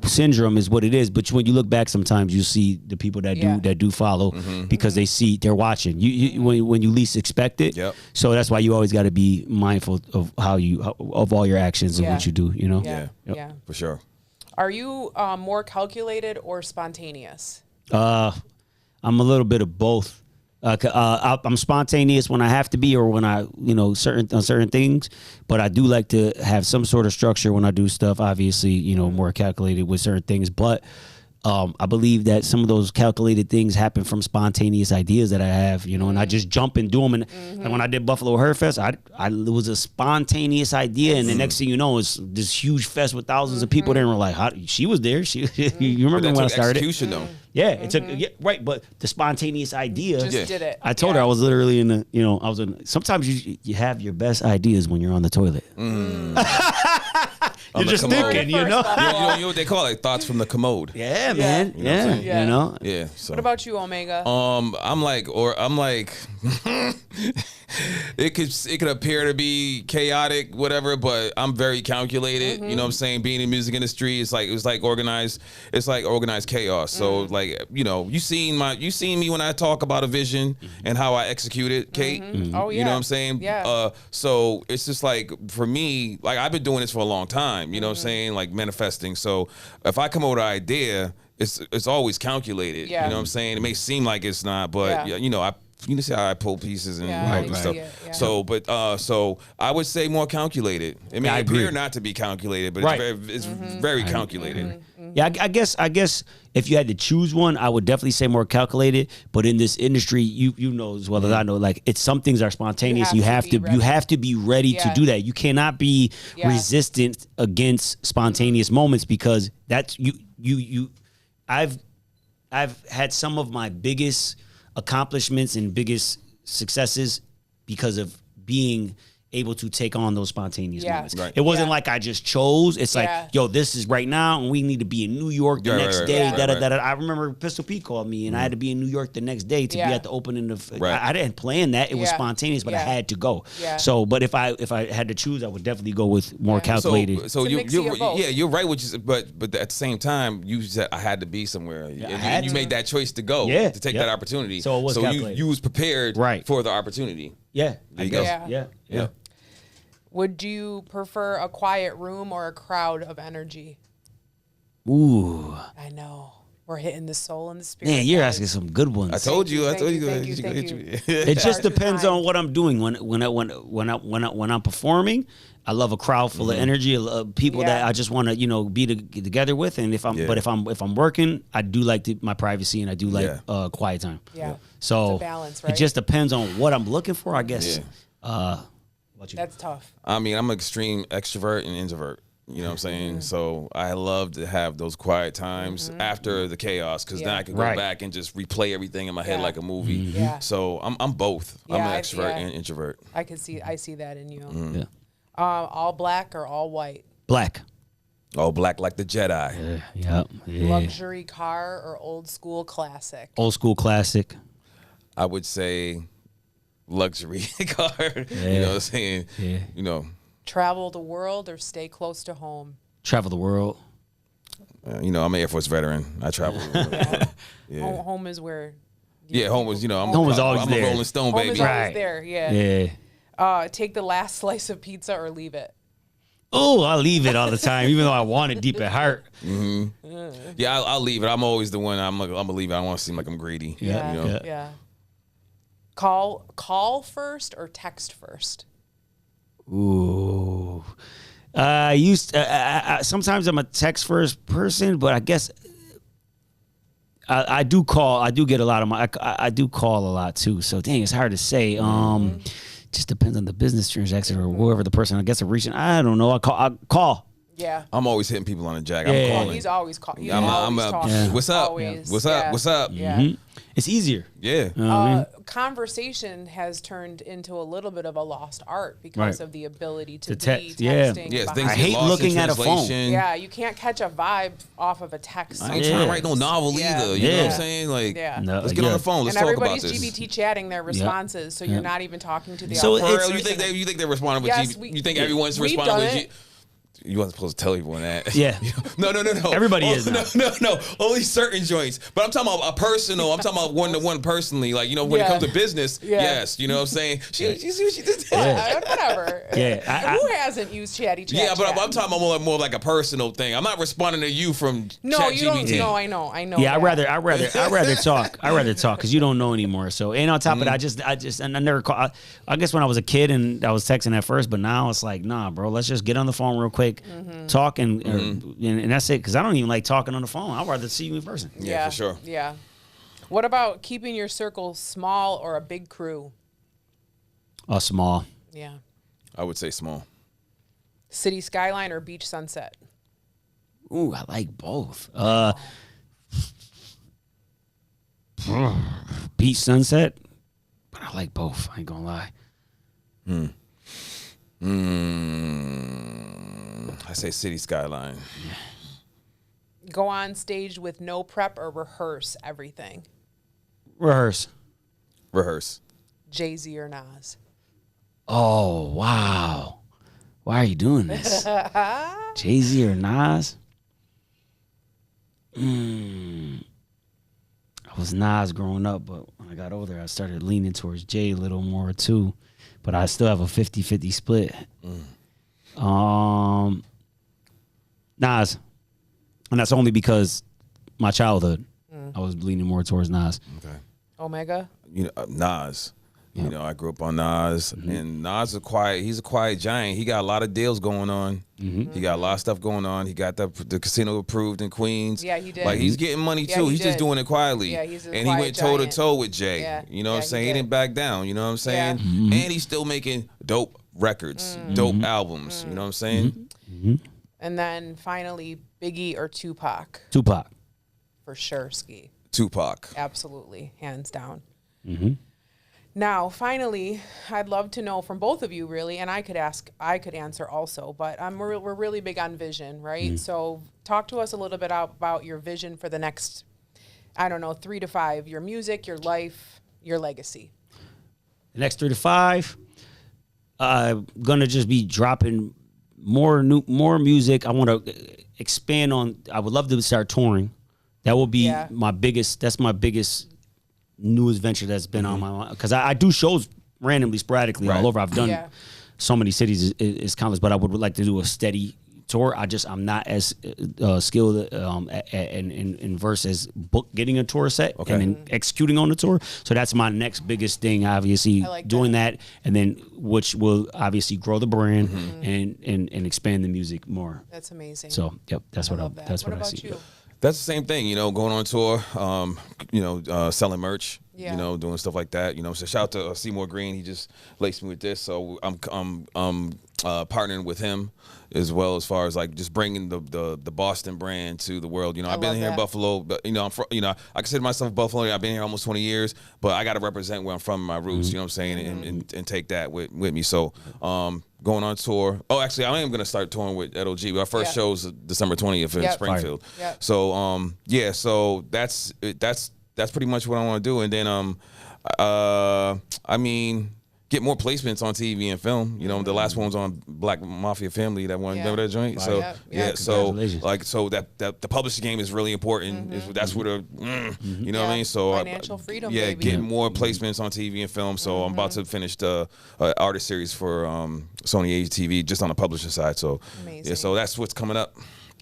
syndrome is what it is. But when you look back, sometimes you see the people that do follow because they're watching. You when you least expect it. Yep. So that's why you always got to be mindful of of all your actions and what you do. You know. Yeah. Yeah. Yeah. For sure. Are you more calculated or spontaneous? I'm a little bit of both. I'm spontaneous when I have to be, or when I, certain things. But I do like to have some sort of structure when I do stuff. Obviously, more calculated with certain things. But I believe that some of those calculated things happen from spontaneous ideas that I have, and I just jump and do them. And when I did Buffalo Her Fest, it was a spontaneous idea, and the next thing you know, it's this huge fest with thousands of people there, and we're like, she was there. You remember when I started? Execution though. Yeah, it took right, but the spontaneous idea. Just did it. I told her I was literally in the, I was in. Sometimes you have your best ideas when you're on the toilet. You're just commode. thinking, You know what they call it? Thoughts from the commode. Yeah, man. You know what I'm saying? Yeah. Yeah. So. What about you, Omega? I'm like, it could appear to be chaotic, whatever, but I'm very calculated. You know what I'm saying? Being in the music industry, it's like organized chaos. So like, you seen me when I talk about a vision and how I execute it, Kate. Oh yeah. You know what I'm saying? Yeah. So it's just like, for me, like I've been doing this for a long time, you know what I'm saying? Like manifesting. So if I come up with an idea, it's always calculated. Yeah. You know what I'm saying? It may seem like it's not, but Yeah. I you see how I pull pieces and Yeah, and I stuff. see it, yeah. So I would say more calculated. It may I agree. appear not to be calculated, but Right. it's very calculated. Yeah, I guess if you had to choose one, I would definitely say more calculated. But in this industry, you know as well as I know, like it's some things are spontaneous. You have to be ready to Yeah. do that. You cannot be Yeah. resistant against spontaneous moments because that's you. I've had some of my biggest accomplishments and biggest successes because of being able to take on those spontaneous Yeah. moments. Right. It wasn't Yeah. like I just chose. It's Yeah. like, yo, this is right now, and we need to be in New York the Yeah, next right, day. right, right, right. I remember Pistol Pete called me, and I had to be in New York the next day to be Yeah. at the opening of. Right. I didn't plan that; it was Yeah. spontaneous, but I Yeah. had to go. Yeah. So, but if I had to choose, I would definitely go with more calculated. So It's a mixie of both. you're right. But at the same time, you said I had to be somewhere, and you made that choice to go, Yeah. to take Yep. that opportunity. So it was calculated. you was prepared, Right. for the opportunity. Yeah, There you I go. guess. Yeah. Yeah. Would you prefer a quiet room or a crowd of energy? Ooh, I know. We're hitting the soul and the spirit. man, you're guys. asking some good ones. I told you. Thank you, thank you, thank you. It just Stars and depends time. on what I'm doing. When I'm performing, I love a crowd full of energy, people that Yeah. I just want to be together with. And if I'm if I'm working, I do like my privacy and I do like quiet time. Yeah. So It's a balance, right? it just depends on what I'm looking for, I guess. Yeah. What you? That's tough. I mean, I'm an extreme extrovert and introvert. You know what I'm saying? So I love to have those quiet times after the chaos, because then Yeah. I can go Right. back and just replay everything in my head Yeah. like a movie. Yeah. So I'm both. I'm Yeah, an extrovert yeah. and introvert. I see that in you. Yeah. All black or all white? Black. All black like the Jedi. Yeah. Luxury car or old school classic? Old school classic. I would say luxury car. You know what I'm saying? Yeah. You know, Travel the world or stay close to home? Travel the world. I'm an Air Force veteran. I travel. Yeah. Home is where. Home was, I'm Home was always I'm there. a Rolling Stone, Home baby. is always Right. there. Yeah. Yeah. Take the last slice of pizza or leave it. Oh, I leave it all the time, even though I want it deep at heart. Yeah, I'll leave it. I'm always the one. I'm gonna leave it. I don't want to seem like I'm greedy. Yeah, You know? yeah. Yeah. Call first or text first? Ooh. Sometimes I'm a text first person, but I guess I do call. I do get a lot of I do call a lot too. So dang, it's hard to say. Just depends on the business transaction or whoever the person I guess reaching. I don't know. I call. Yeah. I'm always hitting people on the jack. Yeah. I'm Oh, calling. he's always calling. He's I'm always talking. Yeah. What's up? Always. What's up? Yeah. What's up? Yeah. It's easier. Yeah. You know what I mean? Conversation has turned into a little bit of a lost art because Right. of the ability to To be text, yeah. texting. Yeah, behind- things I get hate lost in looking at a phone. translation. Yeah, you can't catch a vibe off of a text. I ain't Yeah. trying to write no novel Yeah. either. You know what I'm Yeah. saying? Like, Yeah. No, let's get on yeah. the phone. Let's and talk about everybody's this. GBT chatting their responses, so you're Yeah. not even talking to the So other For it's- real, person. you think they're responding with Yes, GBT? You think everyone's we've responding done with it. GBT? You wasn't supposed to tell everyone that. Yeah. No. Everybody is now. No. Only certain joints. But I'm talking about a personal. I'm talking about one to one personally. Like, when Yeah. it comes to business, Yeah. yes. You know what I'm saying? She see what she did. Whatever. Yeah, Who hasn't used chatty chat? Yeah, but chat? I'm talking about more like a personal thing. I'm not responding to you from No, you don't. ChatGPT. No, I know. Yeah, that. I'd rather talk. I'd rather talk because you don't know anymore. So, and on top of that, I never call. I guess when I was a kid and I was texting at first, but now it's like, nah, bro, let's just get on the phone real quick, talk, and that's it. Because I don't even like talking on the phone. I'd rather see you in person. Yeah, for sure. Yeah. What about keeping your circle small or a big crew? Small. Yeah. I would say small. City skyline or beach sunset? Ooh, I like both. Beach sunset, but I like both. I ain't gonna lie. I say city skyline. Go on stage with no prep or rehearse everything? Rehearse. Jay-Z or Nas? Oh wow, why are you doing this? Jay-Z or Nas? I was Nas growing up, but when I got older, I started leaning towards Jay a little more too. But I still have a 50-50 split. Nas. And that's only because my childhood. I was leaning more towards Nas. Omega. You know, Nas. You know, I grew up on Nas, and Nas is quiet. He's a quiet giant. He got a lot of deals going on. He got a lot of stuff going on. He got the casino approved in Queens. Yeah, he did. Like, he's getting money too. he he's just did. doing it quietly. Yeah, he's a and he quiet went toe to giant. toe with Jay. Yeah. You know what I'm Yeah, saying? he He did. didn't back down. You know what I'm saying? Yeah. And he's still making dope records, dope albums. You know what I'm saying? And then finally, Biggie or Tupac? Tupac. For sure, Ski. Tupac. Absolutely, hands down. Now, finally, I'd love to know from both of you, really, and I could answer also, but we're really big on vision, right? So talk to us a little bit about your vision for the next, 3 to 5, your music, your life, your legacy. The next 3 to 5, I'm gonna just be dropping more music. I want to expand on. I would love to start touring. That will be my biggest. That's my biggest newest venture that's been on my mind, because I do shows randomly, sporadically all over. I've done so many cities is countless, but I would like to do a steady tour. I'm not as skilled in verse as getting a tour set and then executing on the tour. So that's my next biggest thing, obviously, doing that, and then which will obviously grow the brand and expand the music more. That's amazing. So that's what What I about see. you? That's the same thing, going on tour, selling merch, Yeah. doing stuff like that. So shout out to Seymour Green. He just laced me with this, so I'm partnering with him as well, as far as like just bringing the Boston brand to the world. I've been here in Buffalo, but I'm from, I consider myself Buffalo. I've been here almost 20 years, but I got to represent where I'm from, my roots. You know what I'm saying, and take that with me. So going on tour. Oh, actually, I am gonna start touring with Ed OG. Our first show is December 20th in Springfield. Yep. So so that's pretty much what I want to do, and then get more placements on TV and film. The last one was on Black Mafia Family. That one, remember that joint? So so that the publishing game is really important. That's where the you know what I mean. So financial freedom. Baby. getting more placements on TV and film. So I'm about to finish the artist series for Sony ATV just on the publishing side. So Amazing. so that's what's coming up.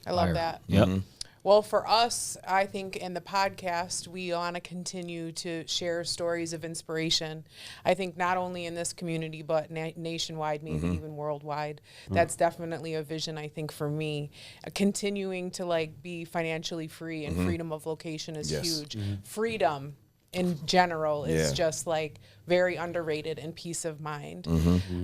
I love that. Yep. Well, for us, I think in the podcast, we want to continue to share stories of inspiration. I think not only in this community, but nationwide, maybe even worldwide. That's definitely a vision, I think, for me. Continuing to be financially free and freedom of location is huge. Freedom in general is just very underrated, and peace of mind.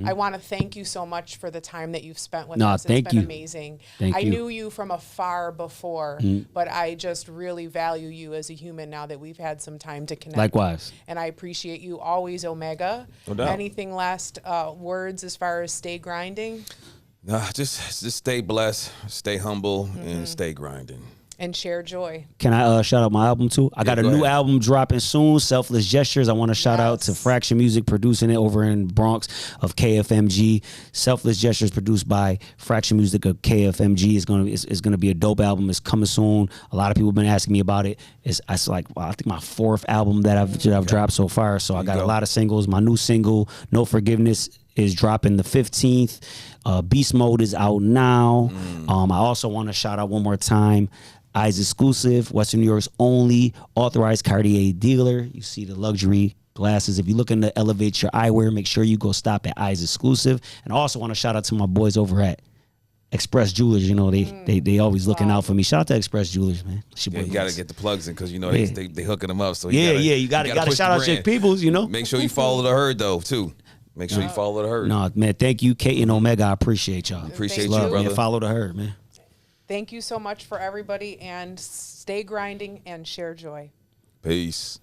I want to thank you so much for the time that you've spent with us. It's been amazing. I knew you from afar before, but I just really value you as a human now that we've had some time to connect. Likewise. And I appreciate you always, Omega. No doubt. Anything last words as far as stay grinding? Nah, just stay blessed, stay humble, and stay grinding. And share joy. Can I shout out my album too? I got a new album dropping soon, Selfless Gestures. I want to shout out to Fraction Music producing it over in Bronx of KFMG. Selfless Gestures produced by Fraction Music of KFMG is gonna be a dope album. It's coming soon. A lot of people have been asking me about it. It's I think my 4th album that I've dropped so far. So I got a lot of singles. My new single, No Forgiveness, is dropping the 15th. Beast Mode is out now. I also want to shout out one more time, Eyes Exclusive, Western New York's only authorized Cartier dealer. You see the luxury glasses. If you're looking to elevate your eyewear, make sure you go stop at Eyes Exclusive. And I also want to shout out to my boys over at Express Jewelers. They always looking out for me. Shout out to Express Jewelers, man. You got to get the plugs in, because they hooking them up. So you got to shout out your peoples. Make sure you follow the herd though too. Make sure you follow the herd. No, man, thank you, Kate and Omega. I appreciate y'all. Appreciate Thank you, brother. Man, follow the herd, man. Thank you so much for everybody, and stay grinding and share joy. Peace.